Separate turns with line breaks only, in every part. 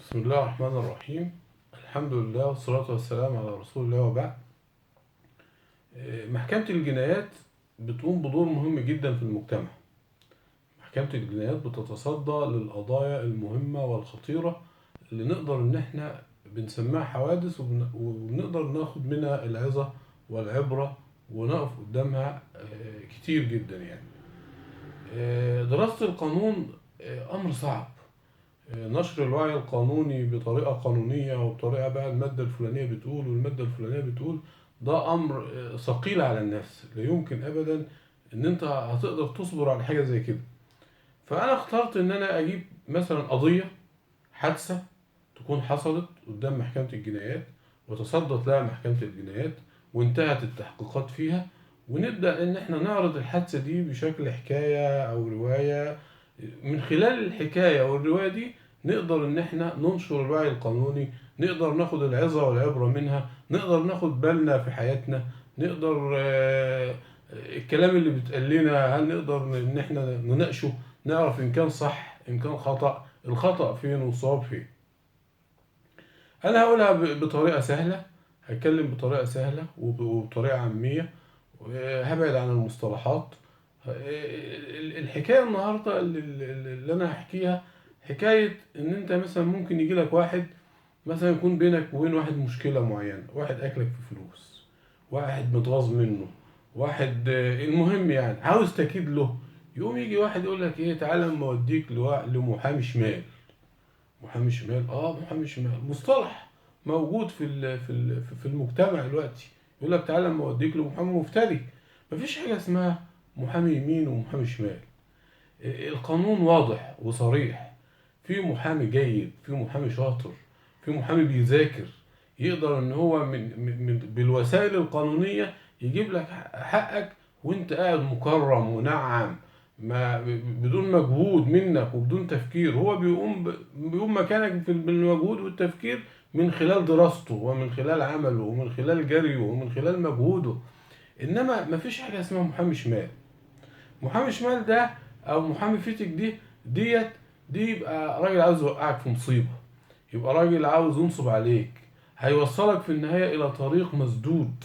بسم الله الرحمن الرحيم. الحمد لله والصلاة والسلام على رسول الله وبعد. محكمة الجنايات بتقوم بدور مهم جدا في المجتمع. محكمة الجنايات بتتصدى للقضايا المهمة والخطيرة اللي نقدر ان احنا بنسميها حوادث وبنقدر ناخد منها العظة والعبرة ونقف قدامها كتير جدا يعني. دراسة القانون أمر صعب. نشر الوعي القانوني بطريقة قانونية وبطريقة بقى المادة الفلانية بتقول والمادة الفلانية بتقول، ده أمر ثقيل على النفس. لا يمكن أبدا إن أنت هتقدر تصبر على حاجة زي كده. فأنا اخترت إن أنا أجيب مثلا قضية حادثة تكون حصلت قدام محكمة الجنايات وتصدت لها محكمة الجنايات وانتهت التحقيقات فيها، ونبدأ إن احنا نعرض الحادثة دي بشكل حكاية أو رواية. من خلال الحكاية أو الرواية دي نقدر إن احنا ننشر الوعي القانوني، نقدر ناخد العظة والعبرة منها، نقدر ناخد بالنا في حياتنا، نقدر الكلام اللي بيتقال لنا هل نقدر إن احنا نناقشه، نعرف إن كان صح إن كان خطأ، الخطأ فين والصواب فين. أنا هقولها بطريقة سهلة، هتكلم بطريقة سهلة وبطريقة عامية، هبعد عن المصطلحات. الحكاية النهاردة اللي أنا هحكيها حكاية إن أنت مثلا ممكن يجي لك واحد، مثلا يكون بينك وبين واحد مشكلة معينة، واحد أكلك في فلوس، واحد متغاظ منه، واحد المهم يعني عاوز تكيد له. يقوم يجي واحد يقول لك إيه، تعالى أما أوديك لمحامي شمال. محامي شمال، محامي شمال مصطلح موجود في المجتمع دلوقتي. يقول لك تعالى اما اوديك لمحامي مفتري. مفيش حاجه اسمها محامي يمين ومحامي شمال. القانون واضح وصريح. في محامي جيد، في محامي شاطر، في محامي بيذاكر، يقدر ان هو بالوسائل القانونيه يجيب لك حقك وانت قاعد مكرم منعم، ما بدون مجهود منك وبدون تفكير. هو بيقوم مكانك بالمجهود والتفكير من خلال دراسته ومن خلال عمله ومن خلال جريه ومن خلال مجهوده. انما مفيش حاجه اسمها محامي شمال. محامي شمال ده او محامي فتك دي يبقى راجل عاوز يوقعك في مصيبه، يبقى راجل عاوز ينصب عليك، هيوصلك في النهايه الى طريق مسدود.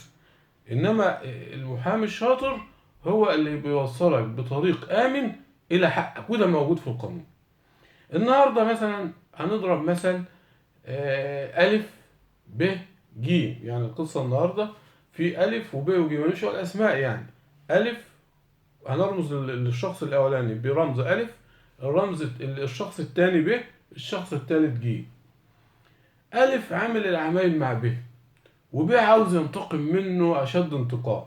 انما المحامي الشاطر هو اللي بيوصلك بطريق امن الى حقك، وده موجود في القانون. النهارده مثلا هنضرب مثل الف ب ج، يعني القصه النهارده في الف وب وج، مالوش الاسماء يعني. الف هنرمز للشخص الاولاني برمز الف، الرمز الشخص الثاني ب، الشخص الثالث ج. الف عامل العمايل مع ب، وب عاوز ينتقم منه اشد انتقام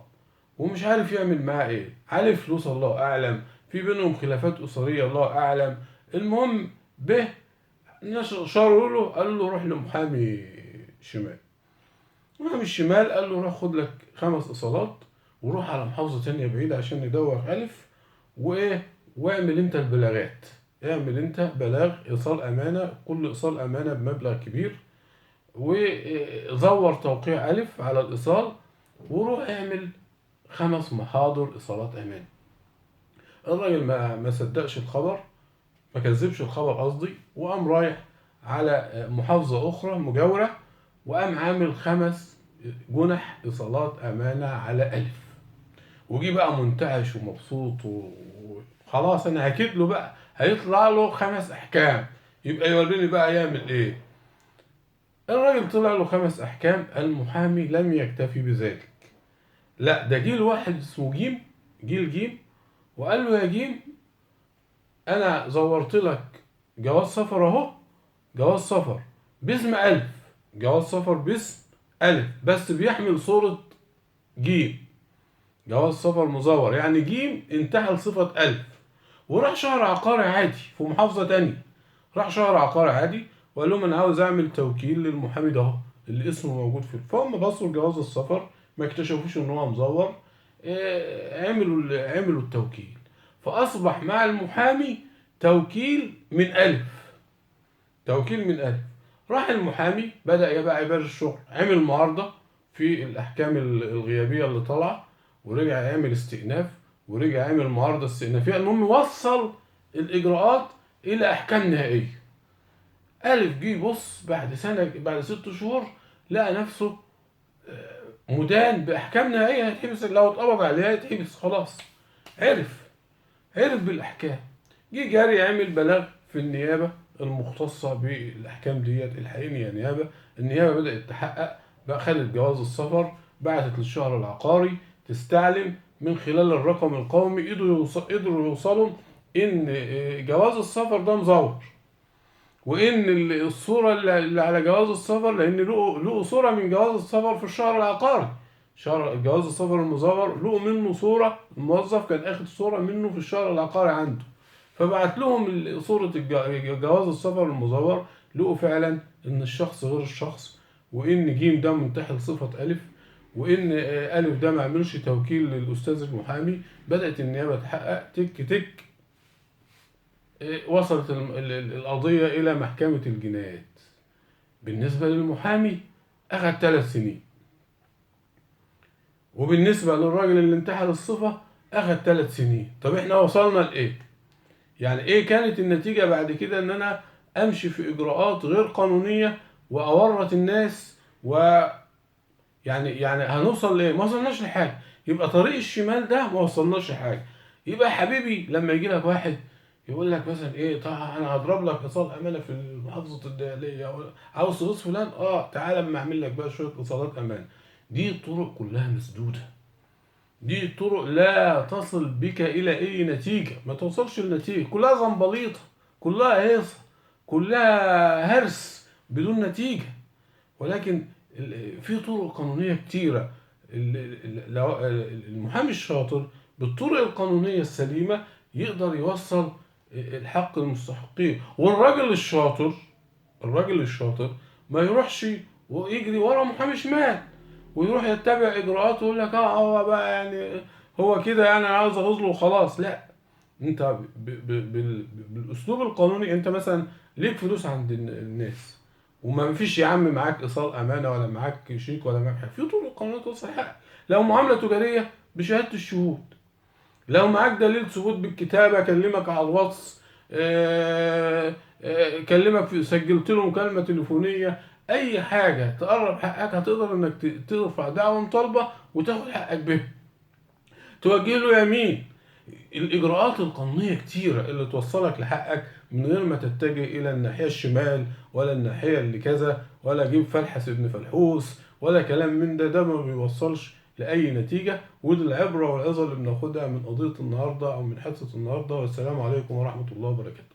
ومش عارف يعمل معاه ايه، عليه فلوس الله اعلم، في بينهم خلافات اسريه الله اعلم. المهم ب شاروا له، قالوا له روح لمحامي شمال. محامي الشمال قال له روح خد لك 5 ايصالات وروح على محافظه تانية بعيده عشان ندوخ الف وايه، واعمل انت البلاغات، اعمل انت بلاغ ايصال امانه، كل ايصال امانه بمبلغ كبير، وزور توقيع الف على الايصال، وروح اعمل 5 محاضر ايصالات امان. الراجل ما صدقش الخبر، ما كذبش الخبر قصدي، وقام رايح على محافظة أخرى مجاورة وقام عامل 5 جنح إيصالات أمانة على ألف. وجي بقى منتعش ومبسوط وخلاص أنا هكيد له بقى، هيطلع له 5 أحكام، يبقى يوريني بقى يعمل إيه. الراجل طلع له 5 أحكام. المحامي لم يكتفي بذلك، لا ده جيل واحد اسمه جيم، جيل جيم، وقال له يا جيم انا زورت لك جواز سفر اهو، جواز سفر باسم الف، جواز سفر باسم الف بس بيحمل صورة جيم، جواز سفر مزور يعني جيم انتهى لصفة الف. وراح شهر عقاري عادي في محافظة تانية، راح شهر عقاري عادي وقال لهم انا عاوز اعمل توكيل للمحامي ده اهو اللي اسمه موجود فيه. فهم بصوا لجواز السفر ما اكتشفوش ان هو مزور، عملوا التوكيل، فاصبح مع المحامي توكيل من الف، توكيل من الف. راح المحامي بدأ يبقى يبان الشغل، عمل معارضة في الأحكام الغيابية اللي طالعة، ورجع يعمل استئناف، ورجع يعمل معارضة استئنافية. المهم وصل الإجراءات إلى أحكام نهائية. ألف جه بص بعد سنة، بعد 6 شهور لقى نفسه مدان بأحكام نهائية، هيتحبس، لو اتقبض عليه هيتحبس خلاص. عرف بالأحكام، جه جاري عمل بلاغ في النيابة المختصة بالأحكام ديت. الحقيقة يا نيابة، النيابة بدأت تحقق بقى، خدت جواز السفر، بعتت للشهر العقاري تستعلم من خلال الرقم القومي، قدروا يوصلوا إن جواز السفر ده مزور، وإن الصورة اللي على جواز السفر، لأن لقوا صورة من جواز السفر في الشهر العقاري، جواز السفر المزور، لقوا منه صورة، الموظف كان اخد صورة منه في الشهر العقاري عنده، فبعت لهم صورة جواز السفر المزور، لقوا فعلا ان الشخص غير الشخص، وان جيم ده منتحل صفة الف، وان الف ده ما عملوش توكيل للاستاذ المحامي. بدأت النيابة تحقق تك تك، وصلت القضية الى محكمة الجنايات. بالنسبة للمحامي اخد 3 سنين، وبالنسبة للراجل اللي انتحل الصفة أخد 3 سنين. طب احنا وصلنا لإيه؟ يعني إيه كانت النتيجة بعد كده؟ إن أنا أمشي في إجراءات غير قانونية وأورط الناس، يعني هنوصل لإيه؟ ما وصلناش لحاجة. يبقى طريق الشمال ده ما وصلناش لحاجة. يبقى حبيبي لما يجي لك واحد يقول لك مثلا ايه، طبعا انا هضرب لك ايصال امانه في محافظه الدقهليه، عاوز تغيظ فلان، تعالى اما اعمل لك بقى شويه ايصالات امانه. دي الطرق كلها مسدوده، دي طرق لا تصل بك الى اي نتيجه، ما توصلش لنتيجه، كلها زنبليطه، كلها هيصه، كلها هرس بدون نتيجه. ولكن في طرق قانونيه كتيره. المحامي الشاطر بالطرق القانونيه السليمه يقدر يوصل الحق للمستحقين. الراجل الشاطر ما يروحش ويجري ورا محامي شمال ويروح يتبع اجراءات ويقول لك هو بقى يعني هو كده، يعني انا عاوز اغوظ له وخلاص. لا، انت بالاسلوب القانوني، انت مثلا ليك فلوس عند الناس وما فيش يا عم معاك ايصال امانه ولا معاك شيك ولا معاك حاجه، في طرق قانونيه توصل حقك. لو معامله تجاريه بشهاده الشهود، لو معاك دليل ثبوت بالكتابه، كلمك على الواتس، كلمك في، سجلت له مكالمه تليفونيه، اي حاجه تقرب حقك هتقدر انك ترفع دعوه مطالبه وتاخد حقك بيها، توجه له يمين. الاجراءات القانونيه كتيره اللي توصلك لحقك من غير ما تتجه الى الناحيه الشمال ولا الناحيه اللي كذا، ولا جيب فلحس ابن فلحوس ولا كلام من ده ما بيوصلش لاي نتيجه. ودي العبره والعظه اللي بناخدها من قضيه النهارده او من حادثه النهارده. والسلام عليكم ورحمه الله وبركاته.